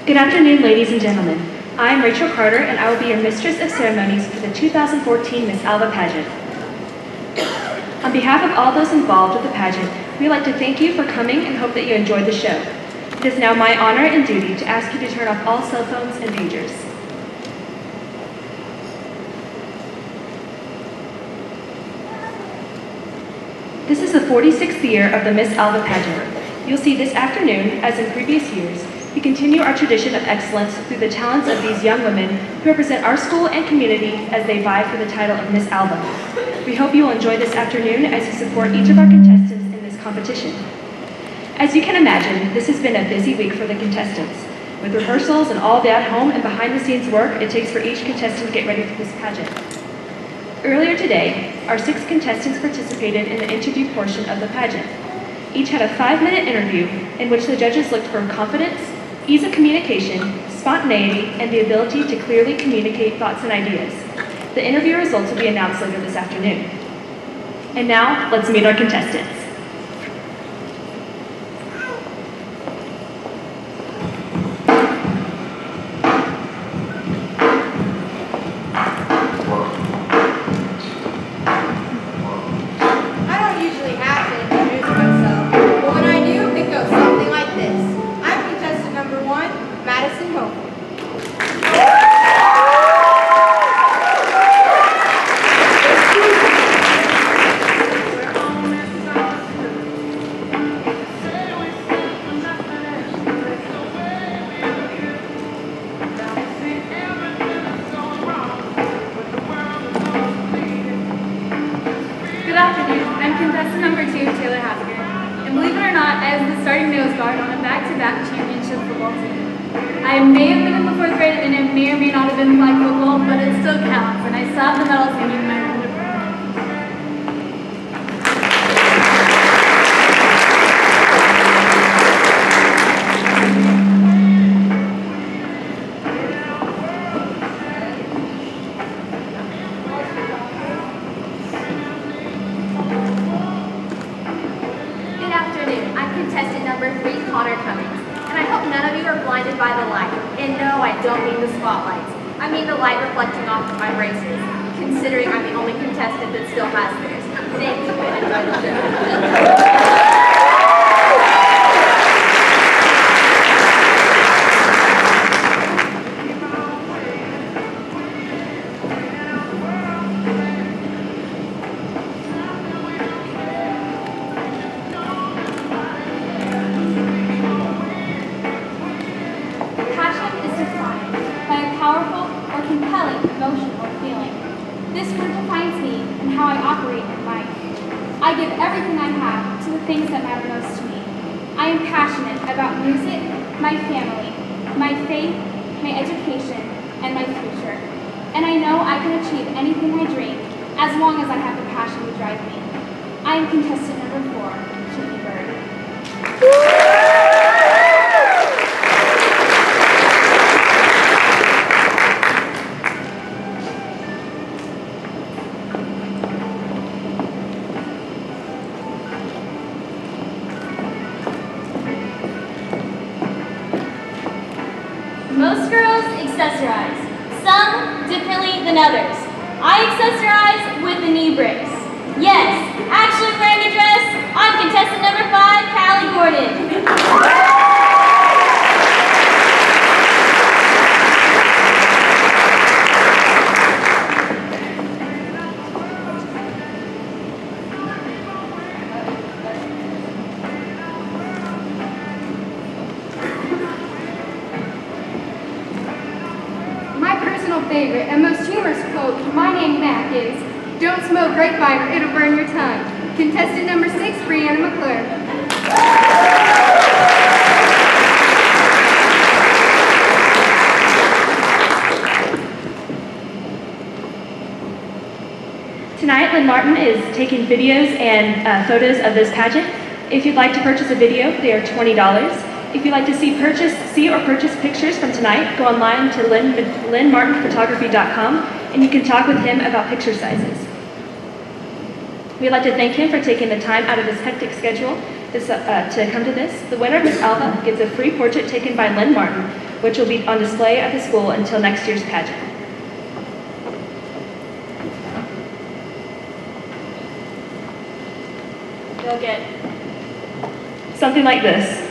Good afternoon, ladies and gentlemen. I'm Rachel Carter, and I will be your Mistress of Ceremonies for the 2014 Miss Alva Pageant. On behalf of all those involved with the pageant, we'd like to thank you for coming and hope that you enjoyed the show. It is now my honor and duty to ask you to turn off all cell phones and pagers. This is the 46th year of the Miss Alva Pageant. You'll see this afternoon, as in previous years, we continue our tradition of excellence through the talents of these young women who represent our school and community as they vie for the title of Miss Alva. We hope you will enjoy this afternoon as you support each of our contestants in this competition. As you can imagine, this has been a busy week for the contestants. With rehearsals and all the at-home and behind-the-scenes work it takes for each contestant to get ready for this pageant. Earlier today, our 6 contestants participated in the interview portion of the pageant. Each had a 5-minute interview in which the judges looked for confidence, ease of communication, spontaneity, and the ability to clearly communicate thoughts and ideas. The interview results will be announced later this afternoon. And now, let's meet our contestants. Most girls accessorize, some differently than others. I accessorize with a knee brace. Yes, actually wearing a dress, I'm contestant number 5, Kelli Gordon. Favorite and most humorous quote from my name Mac is, "Don't smoke grapevine or it'll burn your tongue." Contestant number 6, Brianna McClure. Tonight, Lynn Martin is taking videos and photos of this pageant. If you'd like to purchase a video, they are $20. If you'd like to see or purchase pictures from tonight, go online to lynnmartinphotography.com and you can talk with him about picture sizes. We'd like to thank him for taking the time out of his hectic schedule to come to this. The winner of Miss Alva gets a free portrait taken by Lynn Martin which will be on display at the school until next year's pageant. They'll get something like this.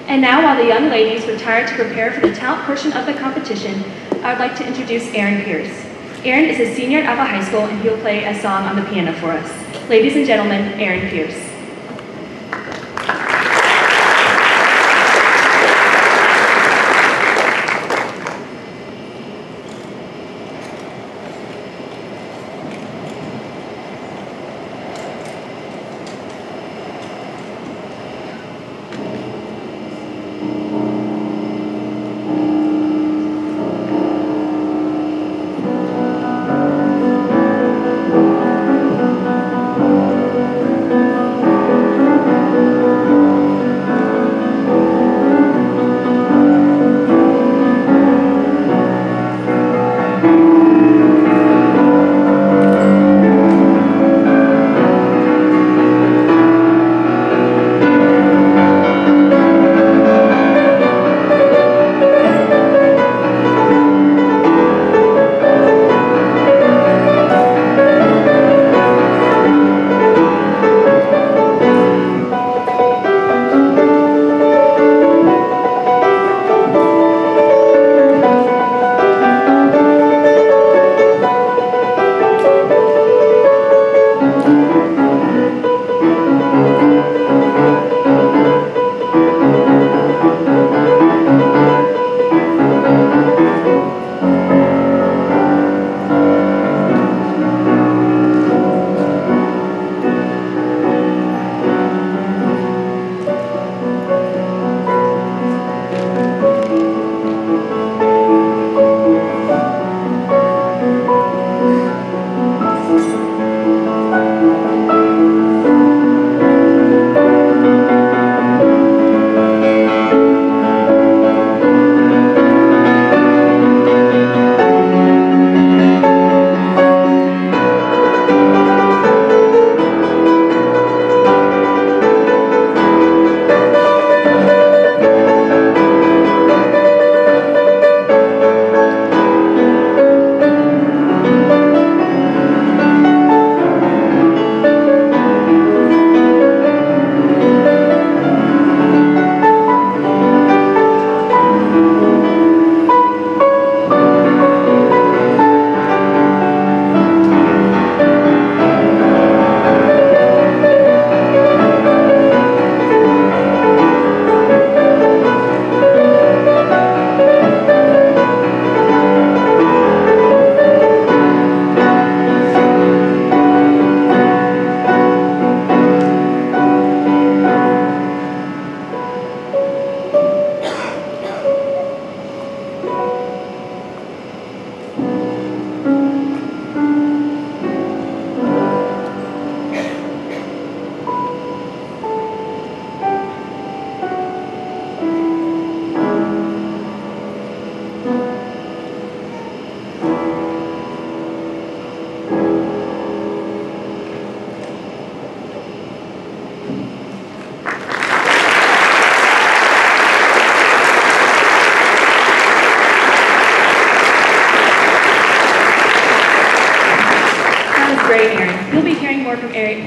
And now, while the young ladies retire to prepare for the talent portion of the competition, I would like to introduce Aaron Pierce. Aaron is a senior at Alva High School, and he will play a song on the piano for us. Ladies and gentlemen, Aaron Pierce.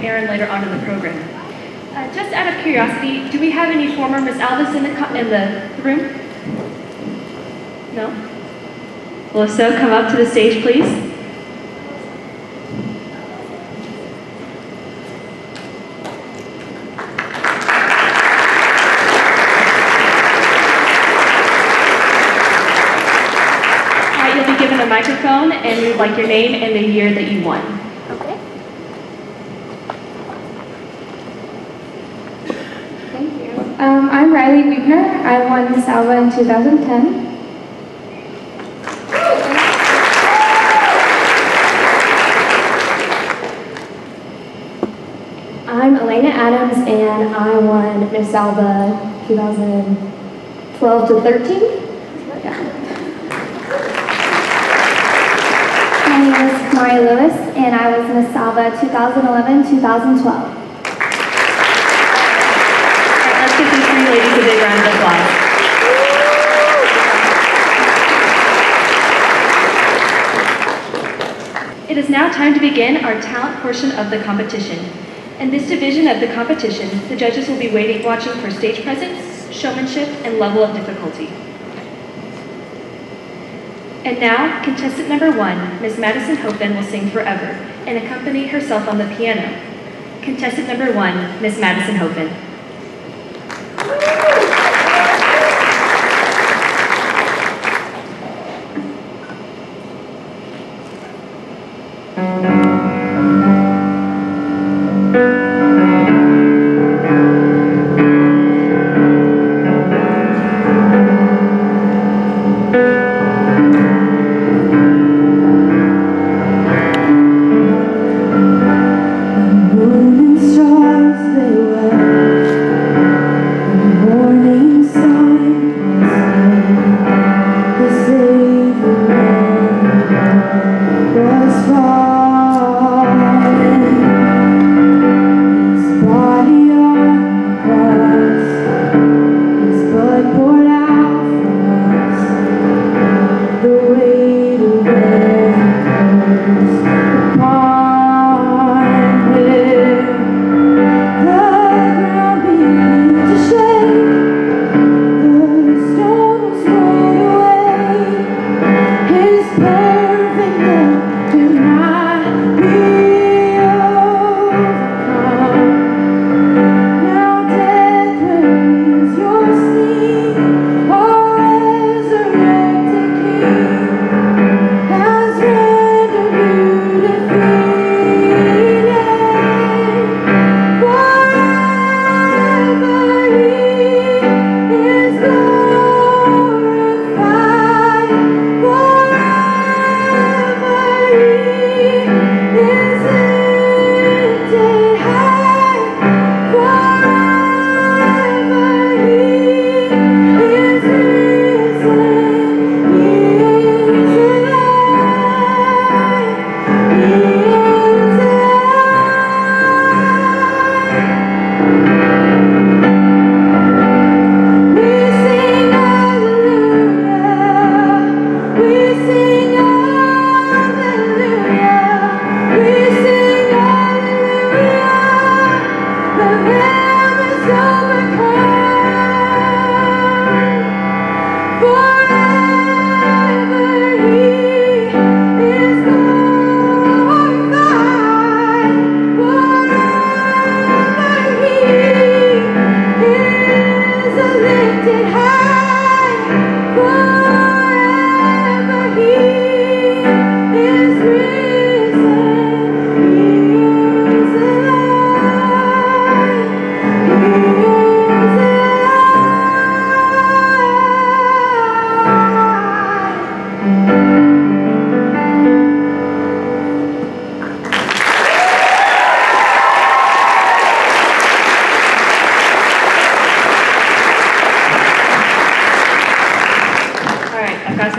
Aaron later on in the program. Just out of curiosity, do we have any former Miss Alvas in the room? No? Well, if so, come up to the stage, please. All right, you'll be given a microphone, and we'd like your name and the year that you won. Okay. Thank you. I'm Riley Weebner. I won Miss Alva in 2010. I'm Elena Adams, and I won Miss Alva 2012 to 13. Yeah. My name is Lewis, and I was Miss Alva 2011-2012. All right, let's give these three ladies a big round of applause. It is now time to begin our talent portion of the competition. In this division of the competition, the judges will be watching for stage presence, showmanship, and level of difficulty. And now, contestant number 1, Miss Madison Hopen, will sing Forever and accompany herself on the piano. Contestant number 1, Miss Madison Hopen.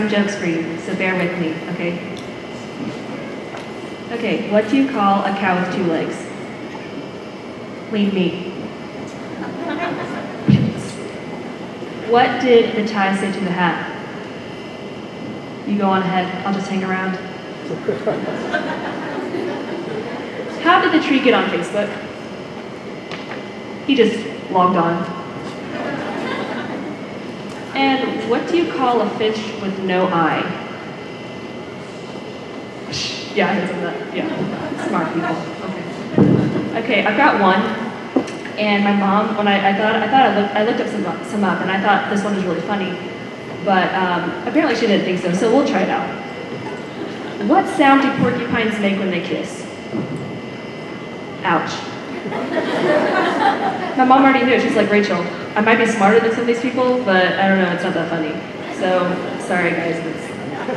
Jokes for you, so bear with me, okay? Okay, what do you call a cow with 2 legs? Lean meat. What did the tie say to the hat? You go on ahead, I'll just hang around. How did the tree get on Facebook? He just logged on. And what do you call a fish with no eye? Yeah, I heard some of that. Yeah, smart people. Okay, I've got one. And my mom, when I looked up some up, and I thought this one was really funny, but apparently she didn't think so. So we'll try it out. What sound do porcupines make when they kiss? Ouch. My mom already knew. She's like, Rachel, I might be smarter than some of these people, but I don't know, it's not that funny. So, sorry guys.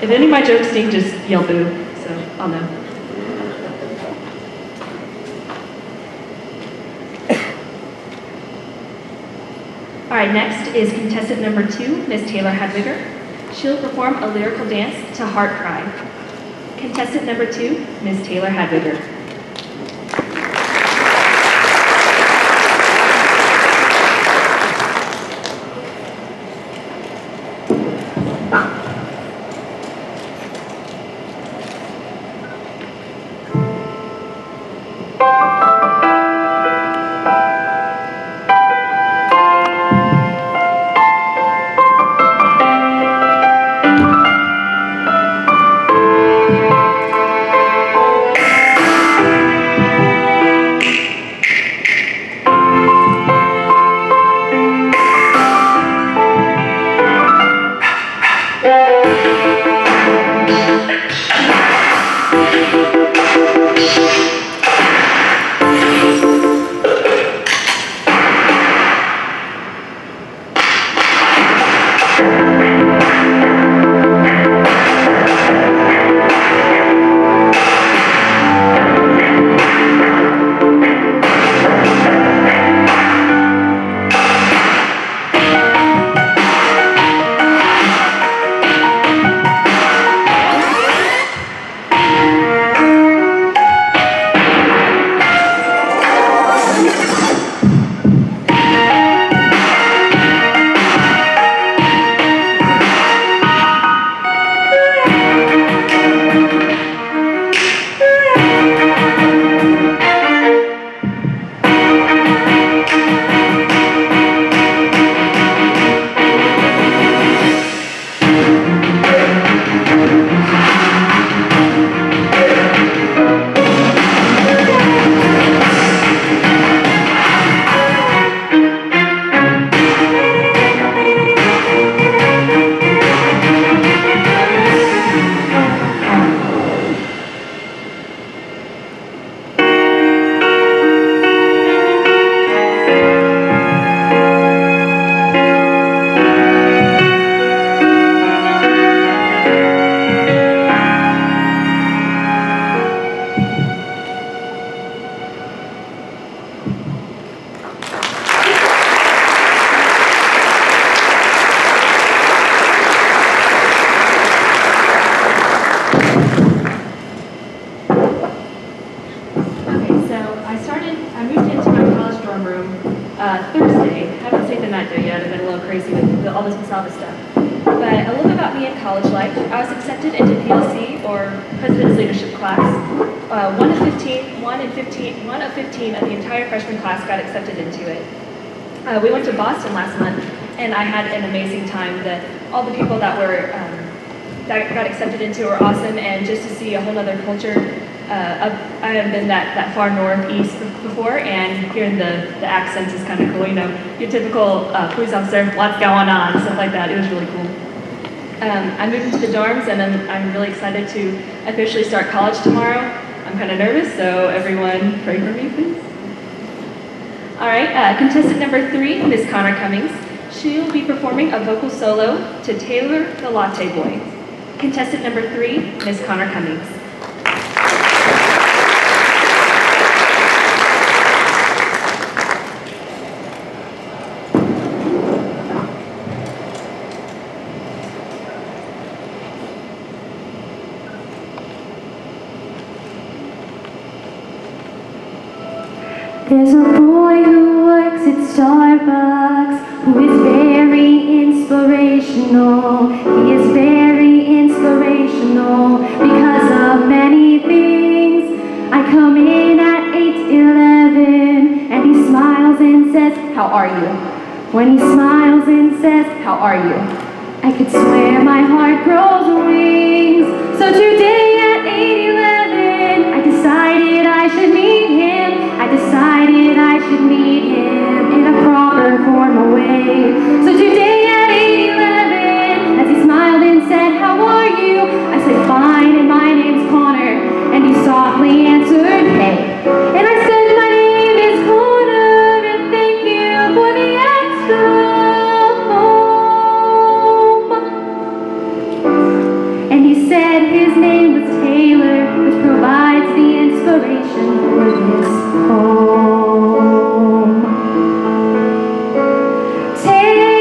If any of my jokes stink, just yell boo, so I'll know. All right, next is contestant number 2, Miss Taylor Hadwiger. She'll perform a lyrical dance to Heart Cry. Contestant number 2, Ms. Taylor Hadwiger. Thursday. I haven't stayed the night there yet. I've been a little crazy with all this Miss Alva stuff. But a little bit about me in college life. I was accepted into PLC, or President's Leadership class. One of 15 of the entire freshman class got accepted into it. We went to Boston last month, and I had an amazing time. All the people that were that got accepted into were awesome, and just to see a whole other culture. I haven't been that far northeast before, and hearing the accents is kind of cool. You know, your typical police officer, what's going on, stuff like that. It was really cool. I moved into the dorms, and I'm really excited to officially start college tomorrow. I'm kind of nervous, so everyone pray for me, please. All right, contestant number 3, Miss Connor Cummings. She'll be performing a vocal solo to Taylor the Latte Boy. Contestant number 3, Miss Connor Cummings. There's a boy who works at Starbucks who is very inspirational. He is very inspirational because of many things. I come in at 8:11 and he smiles and says, "How are you?" When he smiles and says, "How are you?" I could swear my heart grows wings. So today at 8:11 I decided I should meet him. I decided I should meet him in a proper formal way. So today at 8:11, as he smiled and said, "How are you?" I said, "Fine, and my name's Connor." And he softly answered, "Hey." And I said, "My name is Connor, and thank you for the extra foam." And he said his name was Taylor, which provides the inspiration for this poem. Taylor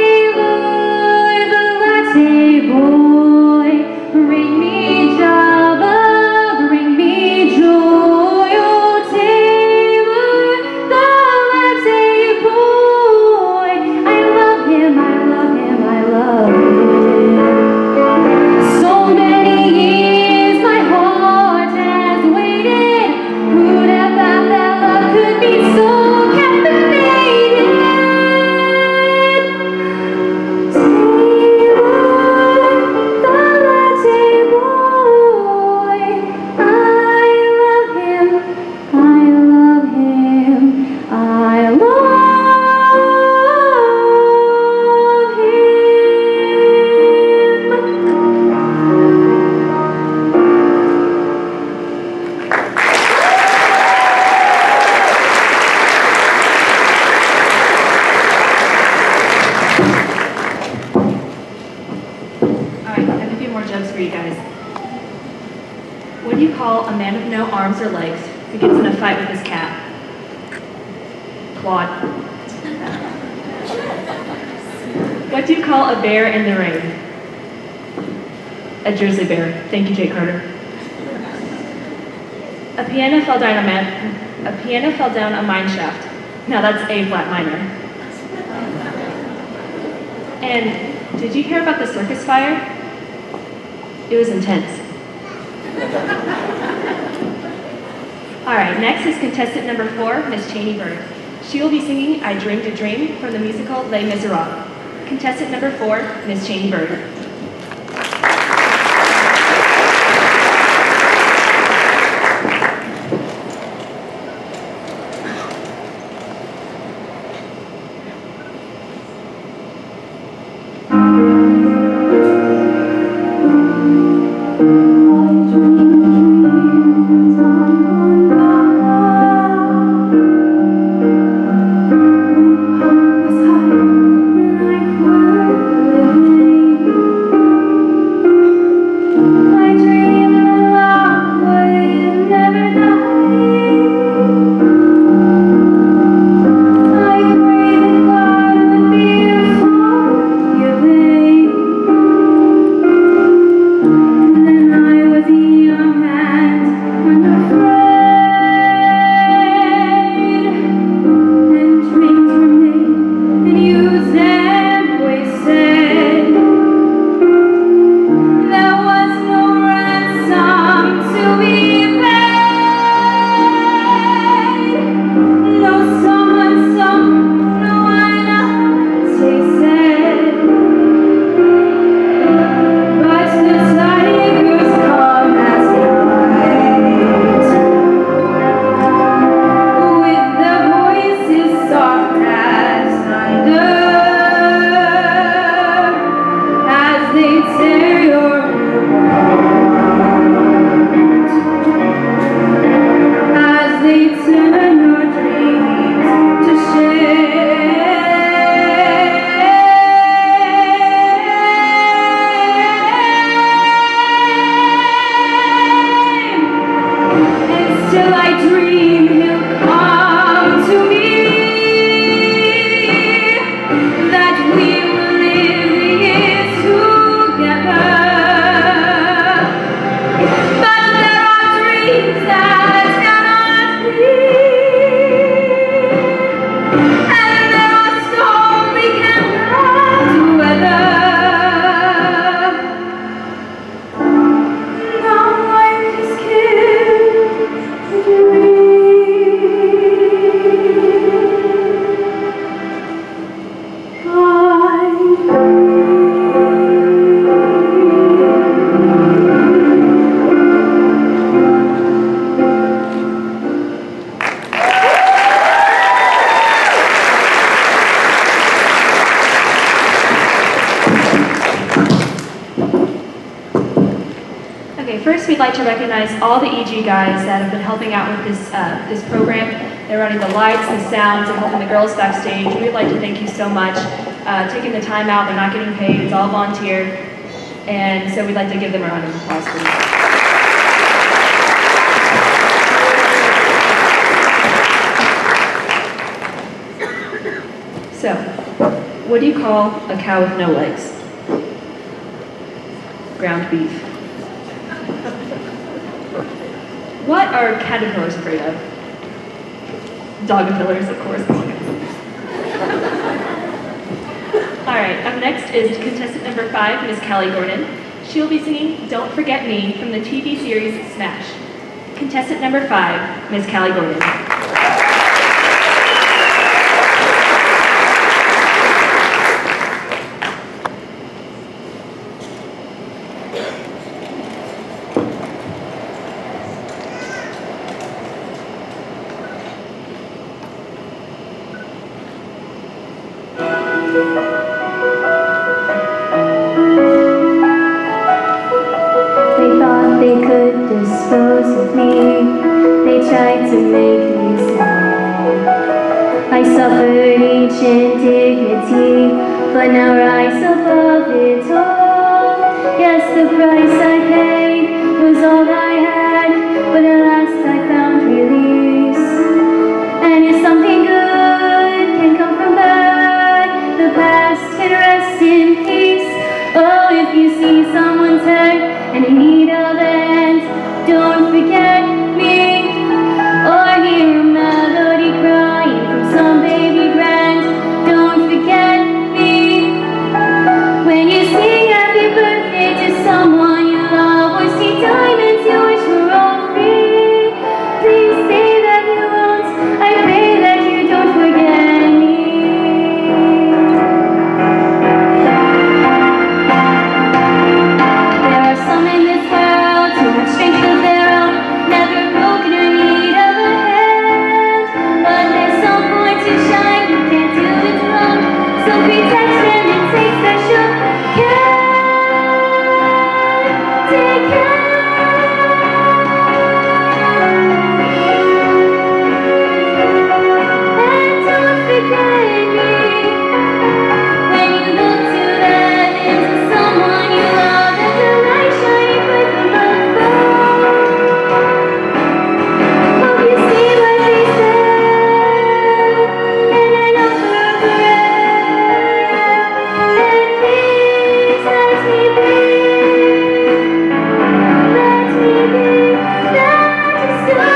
more jokes for you guys. What do you call a man with no arms or legs who gets in a fight with his cat? Claude. What do you call a bear in the rain? A Jersey bear. Thank you, Jake Carter. A piano fell down a mine shaft. Now that's A flat minor. And did you hear about the circus fire? It was intense. All right, next is contestant number 4, Miss Cheney Bird. She will be singing I Dreamed a Dream from the musical Les Miserables. Contestant number 4, Miss Cheney Bird. First, we'd like to recognize all the EG guys that have been helping out with this program. They're running the lights, the sounds, and helping the girls backstage. We'd like to thank you so much. Taking the time out, they're not getting paid, it's all volunteer. And so we'd like to give them a round of applause, please. So, what do you call a cow with no legs? Ground beef. What are caterpillars afraid of? Dogapillars, of course. All right, up next is contestant number 5, Miss Kelli Gordon. She'll be singing Don't Forget Me from the TV series Smash. Contestant number 5, Miss Kelli Gordon. But now rise above it all. Yes, the price I paid was all I had, but at last I found release. And if something good can come from bad, the past can rest in peace. Oh, if you see someone's hurt and in need of a hand, don't forget me. Or hear a melody crying from some baby grand, don't forget me. When you sing happy birthday to someone you love, or see diamonds you wish were all free, please say that you won't. I pray that you don't forget me. There are some in this world who have strength of their own, never broken or need of a hand, but there's some born to shine who can't do it alone. So protect them and take special care. Take care. And don't forget me. When you look to the heavens to someone you love, there's a light shining bright from above. Hope you see what they said, and an offer of prayer. And please let me be that star.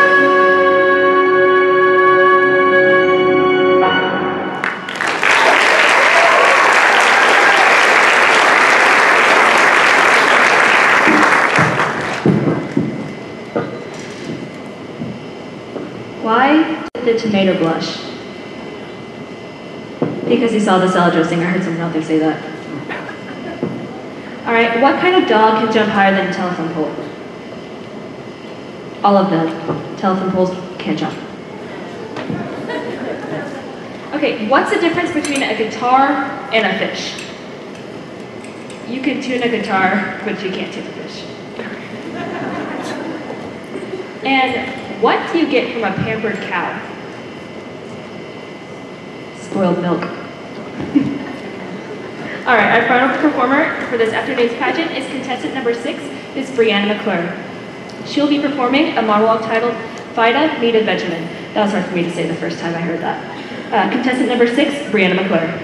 Why did the tomato blush? Because he saw the salad dressing. I heard someone out there say that. All right, what kind of dog can jump higher than a telephone pole? All of the telephone poles can't jump. Okay, what's the difference between a guitar and a fish? You can tune a guitar, but you can't tune a fish. And what do you get from a pampered cow? Spoiled milk. All right, our final performer for this afternoon's pageant is contestant number 6, Miss Brianna McClure. She'll be performing a monologue titled Vida Mita Benjamin. That was hard for me to say the first time I heard that. Contestant number 6, Brianna McClure.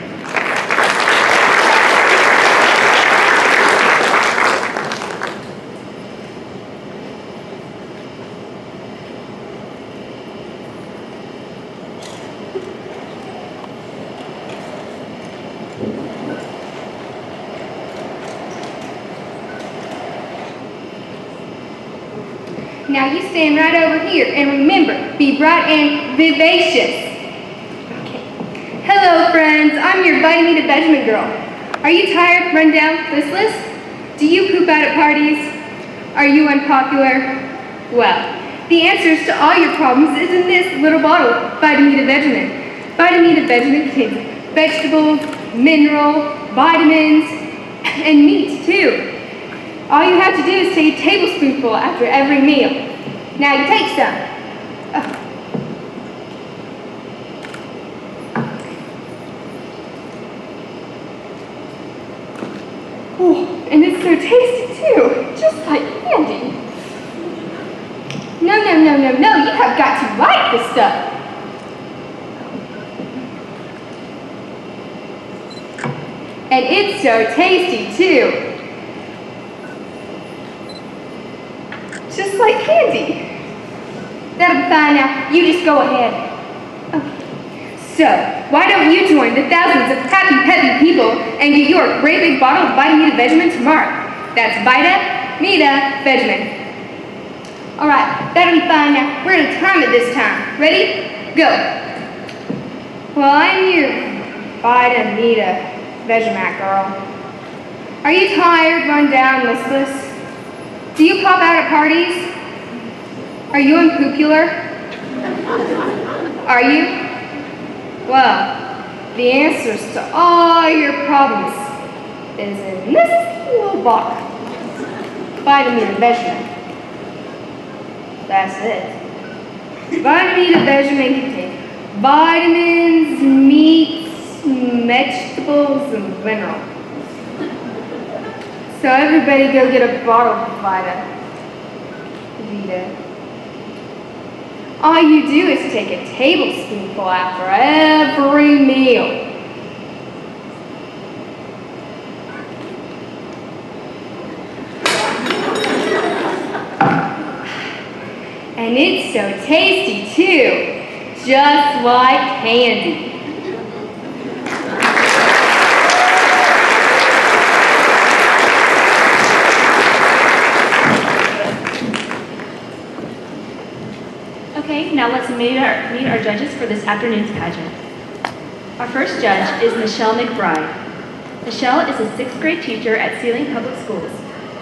Now you stand right over here, and remember, be bright and vivacious. Okay. Hello, friends. I'm your Vida Mita Benjamin girl. Are you tired, run down, listless? Do you poop out at parties? Are you unpopular? Well, the answers to all your problems is in this little bottle, Vida Mita Benjamin. Vida Mita Benjamin contains vegetables, mineral, vitamins, and meat too. All you have to do is take a tablespoonful after every meal. Now you take some. Oh, and it's so tasty too, just like candy. No, you have got to like this stuff. And it's so tasty too. Just like candy. That'll be fine now. You just go ahead. Okay. So, why don't you join the thousands of happy, peppy people and get your great big bottle of Vida Mita Benjamin tomorrow. That's Vida Mita Benjamin. All right, that'll be fine now. We're gonna time it this time. Ready? Go. Well, I'm your Vida Mita Benjamin girl. Are you tired, run down, listless? Do you pop out at parties? Are you unpopular? Are you? Well, the answers to all your problems is in this little bottle. Vida Mita Benjamin. That's it. Vida Mita Benjamin contains vitamins, meats, vegetables, and minerals. So everybody go get a bottle of Vita. All you do is take a tablespoonful after every meal. And it's so tasty too, just like candy. Okay, now let's meet our judges for this afternoon's pageant. Our first judge is Michelle McBride. Michelle is a 6th grade teacher at Sealing Public Schools.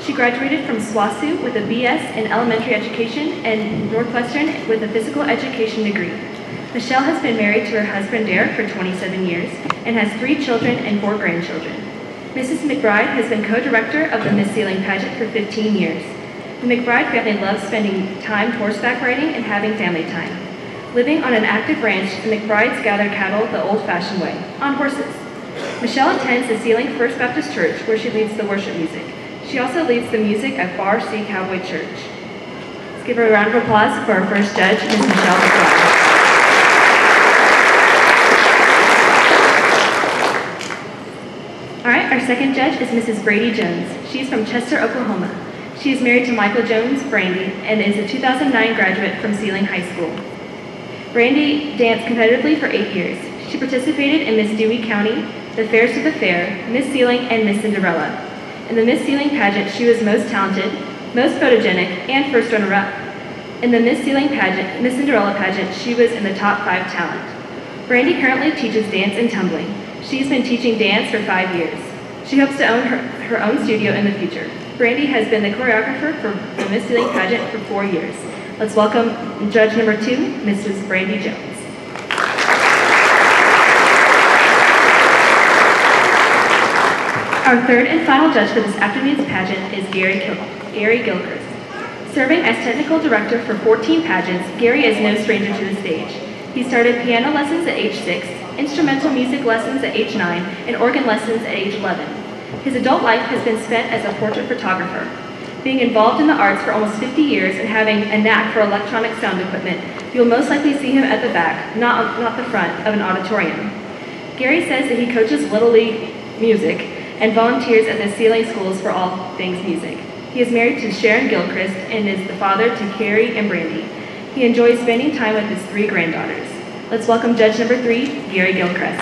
She graduated from NWOSU with a BS in elementary education and Northwestern with a physical education degree. Michelle has been married to her husband Derek for 27 years and has 3 children and 4 grandchildren. Mrs. McBride has been co-director of the Miss Sealing Pageant for 15 years. The McBride family loves spending time horseback riding and having family time. Living on an active ranch, the McBrides gather cattle the old-fashioned way, on horses. Michelle attends the Sealing First Baptist Church, where she leads the worship music. She also leads the music at Bar C Cowboy Church. Let's give her a round of applause for our first judge, Ms. Michelle McBride. All right, our second judge is Mrs. Brady Jones. She's from Chester, Oklahoma. She is married to Michael Jones, Brandy, and is a 2009 graduate from Sealing High School. Brandy danced competitively for 8 years. She participated in Miss Dewey County, the Fairs to the Fair, Miss Sealing, and Miss Cinderella. In the Miss Sealing pageant, she was most talented, most photogenic, and first runner-up. In the Miss Sealing pageant, Miss Cinderella pageant, she was in the top 5 talent. Brandy currently teaches dance and tumbling. She's been teaching dance for 5 years. She hopes to own her own studio in the future. Brandy has been the choreographer for the Miss Sealing pageant for 4 years. Let's welcome judge number 2, Mrs. Brandy Jones. Our third and final judge for this afternoon's pageant is Gary Gilchrist. Serving as technical director for 14 pageants, Gary is no stranger to the stage. He started piano lessons at age 6, instrumental music lessons at age 9, and organ lessons at age 11. His adult life has been spent as a portrait photographer. Being involved in the arts for almost 50 years and having a knack for electronic sound equipment, you'll most likely see him at the back, not the front, of an auditorium. Gary says that he coaches Little League music and volunteers at the Sealing schools for all things music. He is married to Sharon Gilchrist and is the father to Carrie and Brandy. He enjoys spending time with his 3 granddaughters. Let's welcome judge number 3, Gary Gilchrist.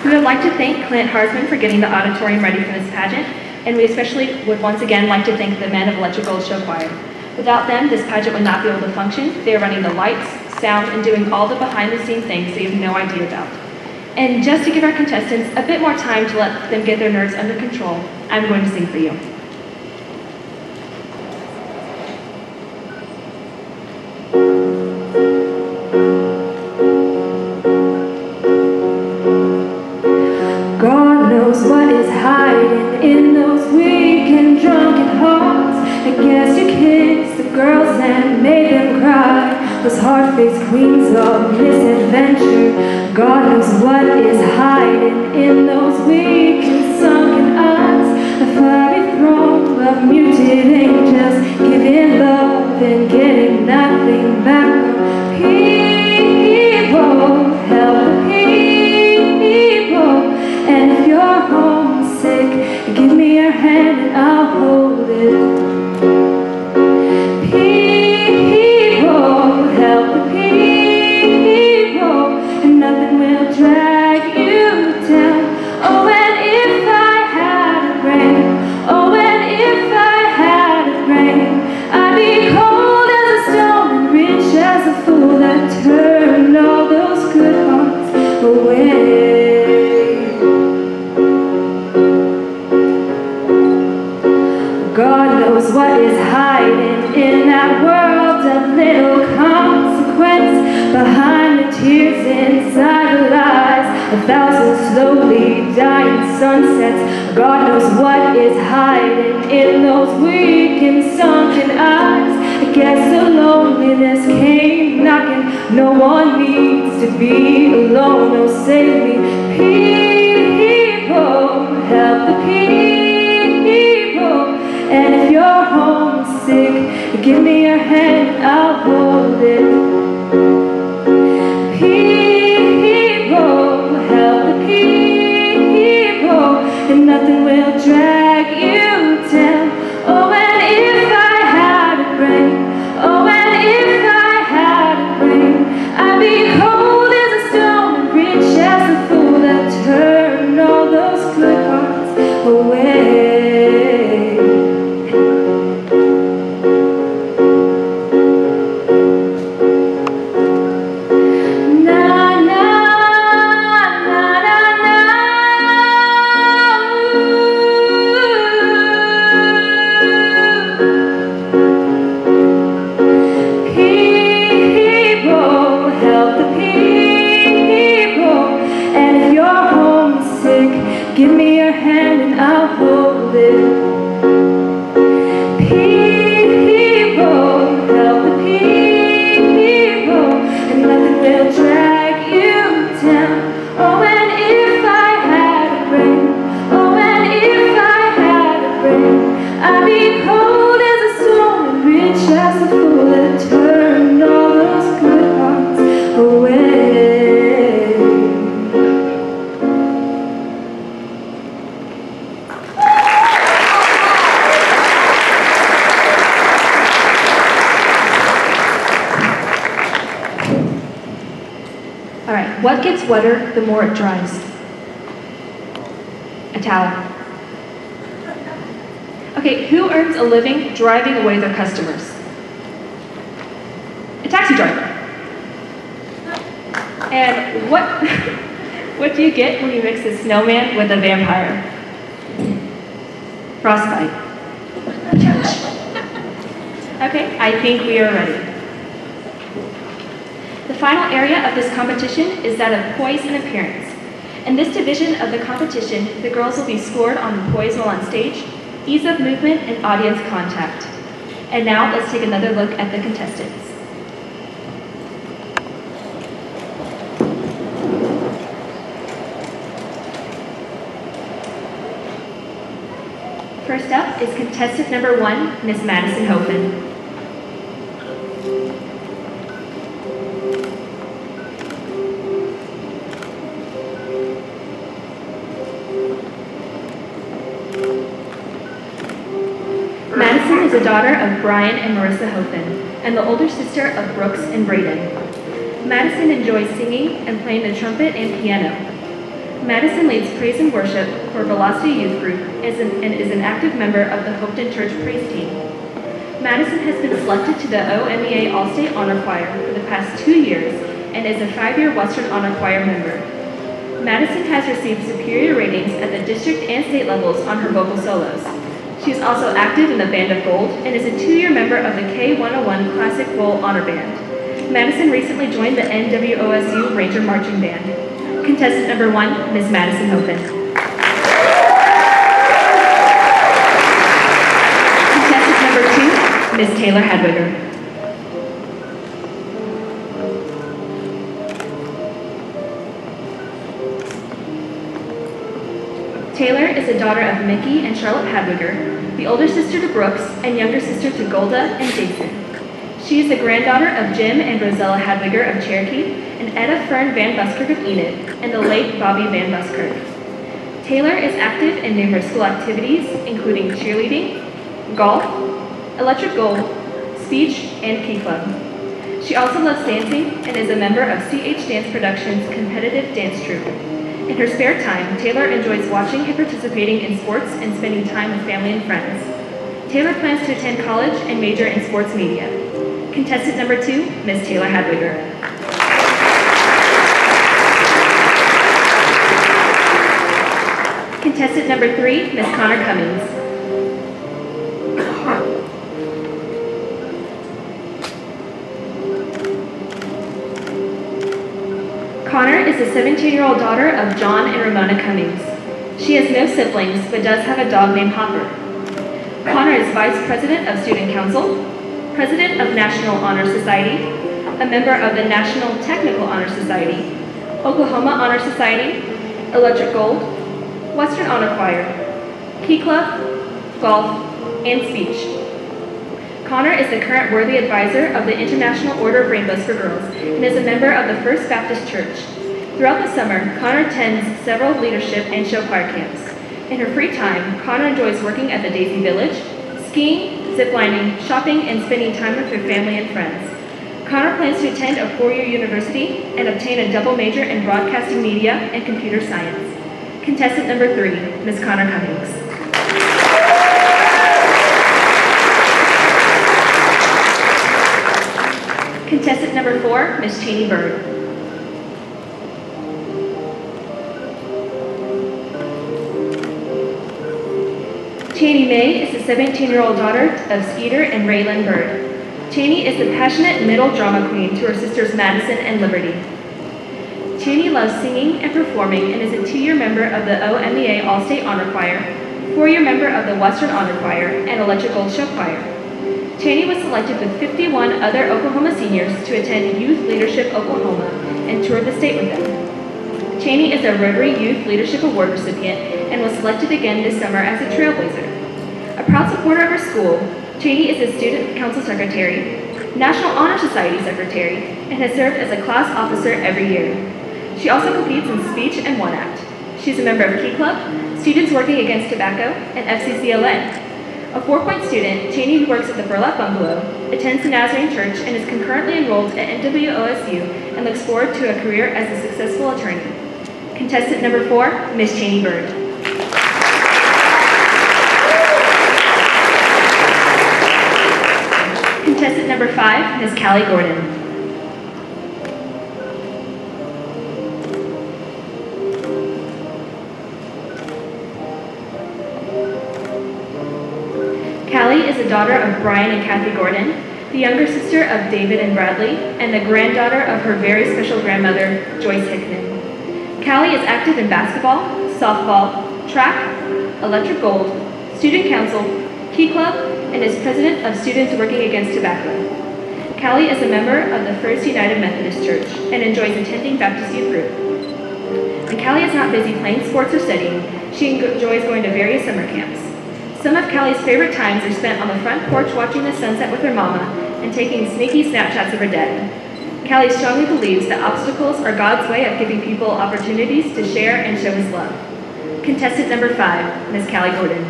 We would like to thank Clint Harsman for getting the auditorium ready for this pageant, and we especially would once again like to thank the men of Electrical Show Choir. Without them, this pageant would not be able to function. They are running the lights, sound, and doing all the behind-the-scenes things that you have no idea about. And just to give our contestants a bit more time to let them get their nerves under control, I'm going to sing for you. God knows what is hiding in those weak and drunken hearts. I guess you kissed the girls and made them cry. Those hard-faced queens of misadventure. God knows what is hiding in those weak and sunken eyes. A fiery throng of muted angels, giving love and getting nothing back. People, help the people. And if you're homesick, give me your hand and I'll hold it. Help the people, and nothing will drag you down. Oh, and if I had a brain, oh, and if I had a brain, I'd be cold as a stone and rich as a fool that turned all those good hearts away. God knows what is hiding in that world of little consequence, behind the tears inside the lies, 1,000 slowly dying sunsets. God knows what is hiding in those weak and sunken eyes. I guess the loneliness came knocking. No one needs to be alone. Oh, save me, people, help the people. And if you're homesick, give me your hand, I'll hold it. People, help the people, and nothing will drag you down. Oh, and if I had a brain, oh, and if I had a brain, I'd be cold as a stone and rich as a fool that turned all those good hearts away. Give me your hand and I'll hold it. People, help the people, and nothing will drag you down. Oh, and if I had a brain, oh, and if I had a brain, I'd be cold as a stone and rich as a fool that turned all those good hearts away. All right, what gets wetter the more it dries? A towel. Okay, who earns a living driving away their customers? A taxi driver. And what do you get when you mix a snowman with a vampire? Frostbite. Okay, I think we are ready. The final area of this competition is that of poise and appearance. In this division of the competition, the girls will be scored on poise while on stage, ease of movement, and audience contact. And now let's take another look at the contestants. First up is contestant number 1, Miss Madison Hofen. Madison is the daughter of Brian and Marissa Hofen, and the older sister of Brooks and Braden. Madison enjoys singing and playing the trumpet and piano. Madison leads praise and worship for Velocity Youth Group and is an active member of the Hopeton Church Praise Team. Madison has been selected to the OMEA All-State Honor Choir for the past 2 years and is a 5-year Western Honor Choir member. Madison has received superior ratings at the district and state levels on her vocal solos. She is also active in the Band of Gold and is a 2-year member of the K101 Classic Bowl Honor Band. Madison recently joined the NWOSU Ranger Marching Band. Contestant number 1, Miss Madison Hofen. Contestant number 2, Miss Taylor Hadwiger. Taylor is the daughter of Mickey and Charlotte Hadwiger, the older sister to Brooks, and younger sister to Golda and Jason. She is the granddaughter of Jim and Rosella Hadwiger of Cherokee, and Etta Fern Van Buskirk of Enid, and the late Bobby Van Buskirk. Taylor is active in numerous school activities, including cheerleading, golf, electric gold, speech, and Key Club. She also loves dancing and is a member of CH Dance Productions' competitive dance troupe. In her spare time, Taylor enjoys watching and participating in sports and spending time with family and friends. Taylor plans to attend college and major in sports media. Contestant number 2, Miss Taylor Hadwiger. Contestant number 3, Miss Connor Cummings. Connor is the 17-year-old daughter of John and Ramona Cummings. She has no siblings, but does have a dog named Hopper. Connor is Vice President of Student Council, President of National Honor Society, a member of the National Technical Honor Society, Oklahoma Honor Society, Electric Gold, Western Honor Choir, Key Club, Golf, and Speech. Connor is the current worthy advisor of the International Order of Rainbows for Girls and is a member of the First Baptist Church. Throughout the summer, Connor attends several leadership and show choir camps. In her free time, Connor enjoys working at the Daisy Village, skiing, ziplining, shopping, and spending time with her family and friends. Connor plans to attend a four-year university and obtain a double major in broadcasting media and computer science. Contestant number 3, Ms. Connor Cummings. Contestant number 4, Ms. Cheney Bird. Cheney May is the 17-year-old daughter of Skeeter and Raylan Bird. Cheney is the passionate middle drama queen to her sisters Madison and Liberty. Cheney loves singing and performing and is a 2-year member of the OMEA All-State Honor Choir, 4-year member of the Western Honor Choir, and Electric Gold Show Choir. Cheney was selected with 51 other Oklahoma seniors to attend Youth Leadership Oklahoma and tour the state with them. Cheney is a Rotary Youth Leadership Award recipient and was selected again this summer as a trailblazer. A proud supporter of her school, Cheney is a Student Council Secretary, National Honor Society Secretary, and has served as a class officer every year. She also competes in speech and one act. She's a member of Key Club, Students Working Against Tobacco, and FCCLA. A 4-point student, Cheney works at the Burlap Bungalow, attends the Nazarene Church, and is concurrently enrolled at NWOSU and looks forward to a career as a successful attorney. Contestant number 4, Ms. Cheney Bird. Contestant number 5, Ms. Kelli Gordon. Kelli is the daughter of Brian and Kathy Gordon, the younger sister of David and Bradley, and the granddaughter of her very special grandmother, Joyce Hickman. Kelli is active in basketball, softball, track, Electric Gold, Student Council, Key Club, and is president of Students Working Against Tobacco. Kelli is a member of the First United Methodist Church and enjoys attending Baptist Youth Group. When Kelli is not busy playing sports or studying, she enjoys going to various summer camps. Some of Kelli's favorite times are spent on the front porch watching the sunset with her mama and taking sneaky Snapchats of her dad. Kelli strongly believes that obstacles are God's way of giving people opportunities to share and show his love. Contestant number 5, Ms. Kelli Gordon.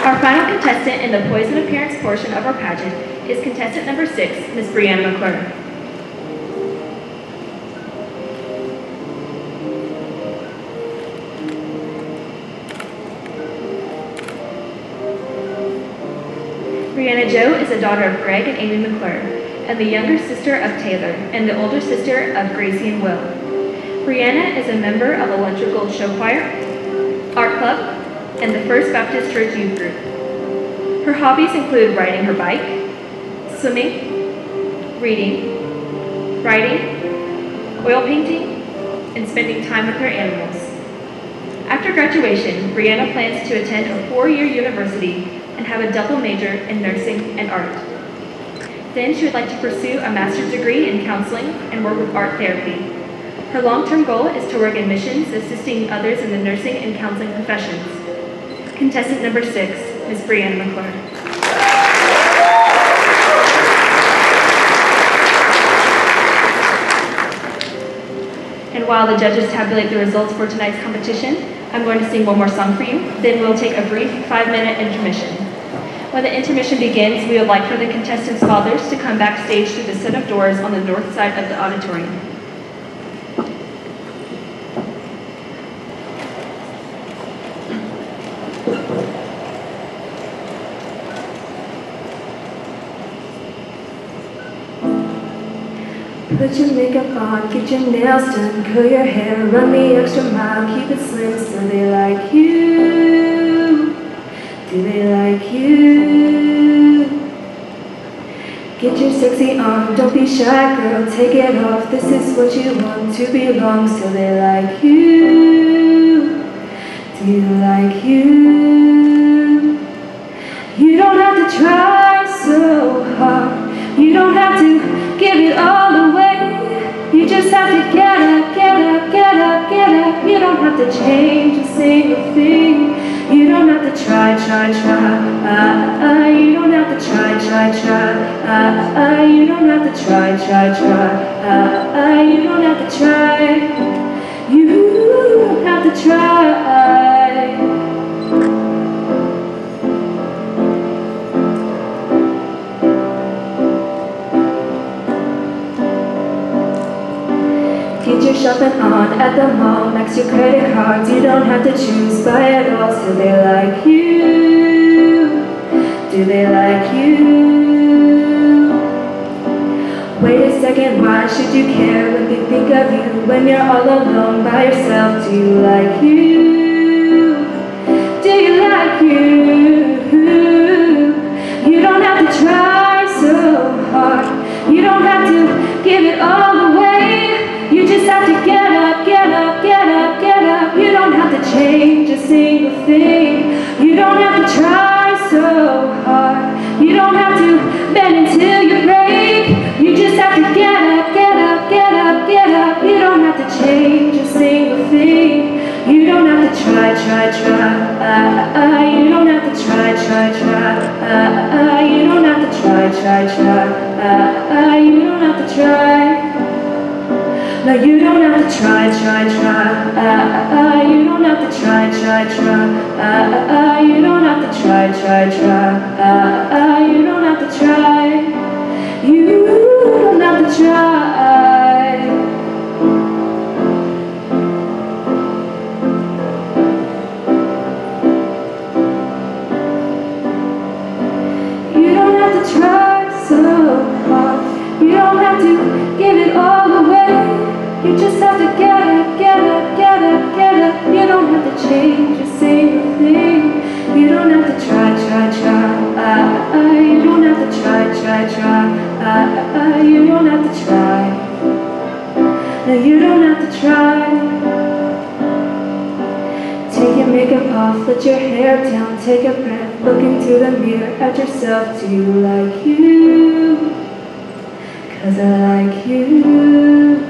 Our final contestant in the poise and appearance portion of our pageant is contestant number 6, Ms. Brianna McClure. Brianna Jo is the daughter of Greg and Amy McClure, and the younger sister of Taylor, and the older sister of Gracie and Will. Brianna is a member of Electric Gold Show Choir, Art Club, and the First Baptist Church Youth Group. Her hobbies include riding her bike, swimming, reading, writing, oil painting, and spending time with her animals. After graduation, Brianna plans to attend a 4-year university and have a double major in nursing and art. Then she would like to pursue a master's degree in counseling and work with art therapy. Her long-term goal is to work in missions, assisting others in the nursing and counseling professions. Contestant number 6, Ms. Brianna McClure. And while the judges tabulate the results for tonight's competition, I'm going to sing one more song for you, then we'll take a brief 5-minute intermission. When the intermission begins, we would like for the contestants' fathers to come backstage through the set of doors on the north side of the auditorium. Put your makeup on, get your nails done, curl your hair, run the extra mile, keep it slim so they like you. Do they like you? Get your sexy on, don't be shy girl, take it off, this is what you want to belong so they like you. Do Do you like you? You don't have to try so hard. You don't have to give it all away. You just have to get up, get up, get up, get up. You don't have to change a single thing. You don't have to try, try, try. You don't have to try, try, try. You don't have to try, try, try. You don't have to try. You don't have to try. Get your shopping on at the mall, max your credit cards. You don't have to choose, buy it all. So they like you? Do they like you? Wait a second, why should you care what they think of you when you're all alone by yourself? Do you like you? Do you like you? You don't have to try so hard. You don't have to give it all away. You just have to get up, get up, get up, get up. You don't have to change a single thing. You don't have to try so hard. You don't have to bend until you break. You just have to get up, get up, get up, get up. You don't have to change a single thing. You don't have to try, try, try. You don't have to try, try, try. You don't have to try, try, try. You don't have to try. No, you don't have to try, try, try. You don't have to try, try, try. You don't have to try, try, try. You don't have to try. You don't have to try. You don't have to try so hard. You don't have to give it all away. You just have to get up, get up, get up, get up. You don't have to change a single thing. You don't have to try, try, try. You don't have to try, try, try. You don't have to try. No, you don't have to try. Take your makeup off, let your hair down, take a breath, look into the mirror at yourself. Do you like you? 'Cause I like you.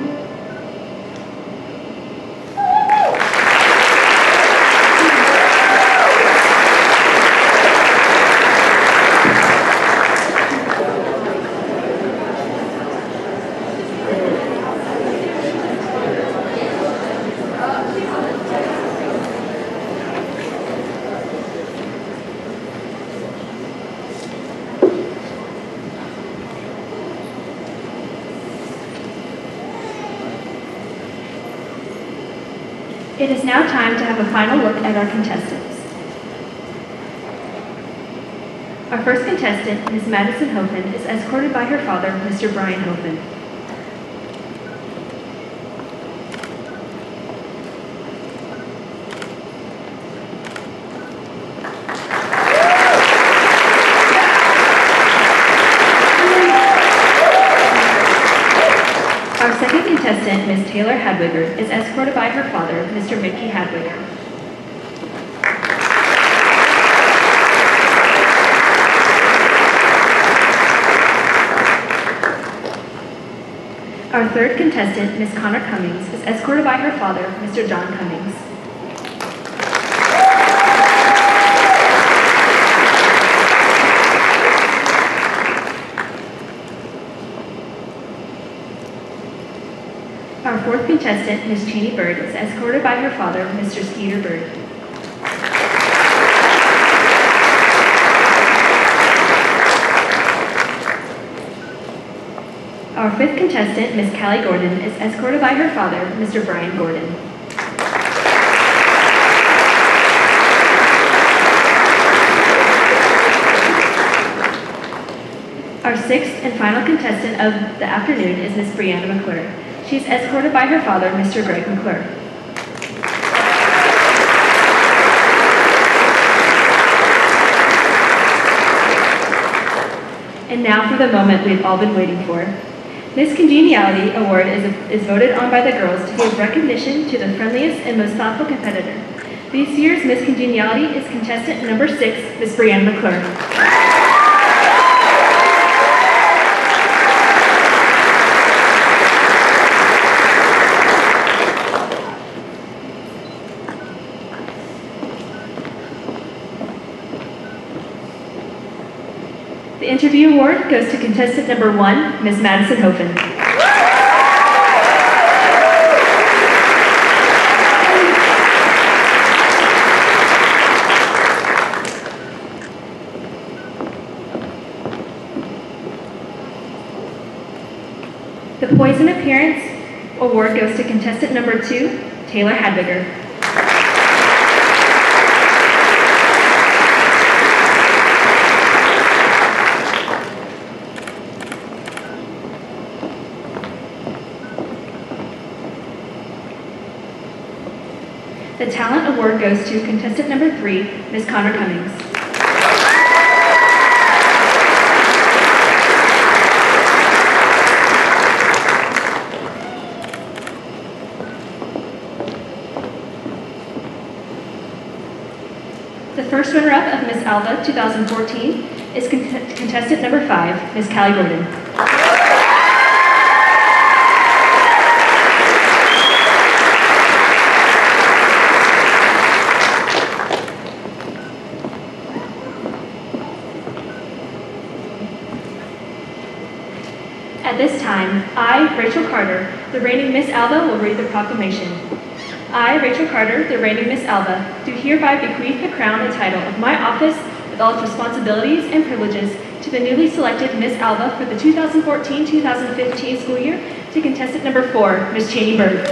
It is now time to have a final look at our contestants. Our first contestant, Ms. Madison Hofen, is escorted by her father, Mr. Brian Hofen. Our second contestant, Ms. Taylor Hadwiger, is escorted by her father, Mr. Mickey Hadwiger. Our third contestant, Ms. Connor Cummings, is escorted by her father, Mr. John Cummings. Our fourth contestant, Ms. Cheney Bird, is escorted by her father, Mr. Skeeter Bird. Our fifth contestant, Ms. Kelli Gordon, is escorted by her father, Mr. Brian Gordon. Our sixth and final contestant of the afternoon is Ms. Brianna McClure. She is escorted by her father, Mr. Greg McClure. And now for the moment we've all been waiting for. This Congeniality Award is voted on by the girls to give recognition to the friendliest and most thoughtful competitor. This year's Miss Congeniality is contestant number 6, Miss Brianna McClure. The interview award goes to contestant number 1, Miss Madison Hofen. The Poise and Appearance award goes to contestant number 2, Taylor Hadwiger. The Talent Award goes to contestant number 3, Ms. Connor Cummings. The first runner-up of Miss Alva 2014 is contestant number 5, Ms. Kelli Gordon. At this time, I, Rachel Carter, the reigning Miss Alva, will read the proclamation. I, Rachel Carter, the reigning Miss Alva, do hereby bequeath the crown and title of my office with all its responsibilities and privileges to the newly selected Miss Alva for the 2014-2015 school year to contestant number 4, Ms. Cheney Bird.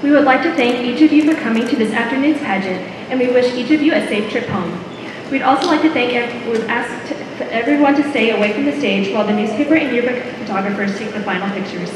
We would like to thank each of you for coming to this afternoon's pageant, and we wish each of you a safe trip home. We'd also like to ask everyone to stay away from the stage while the newspaper and yearbook photographers take the final pictures.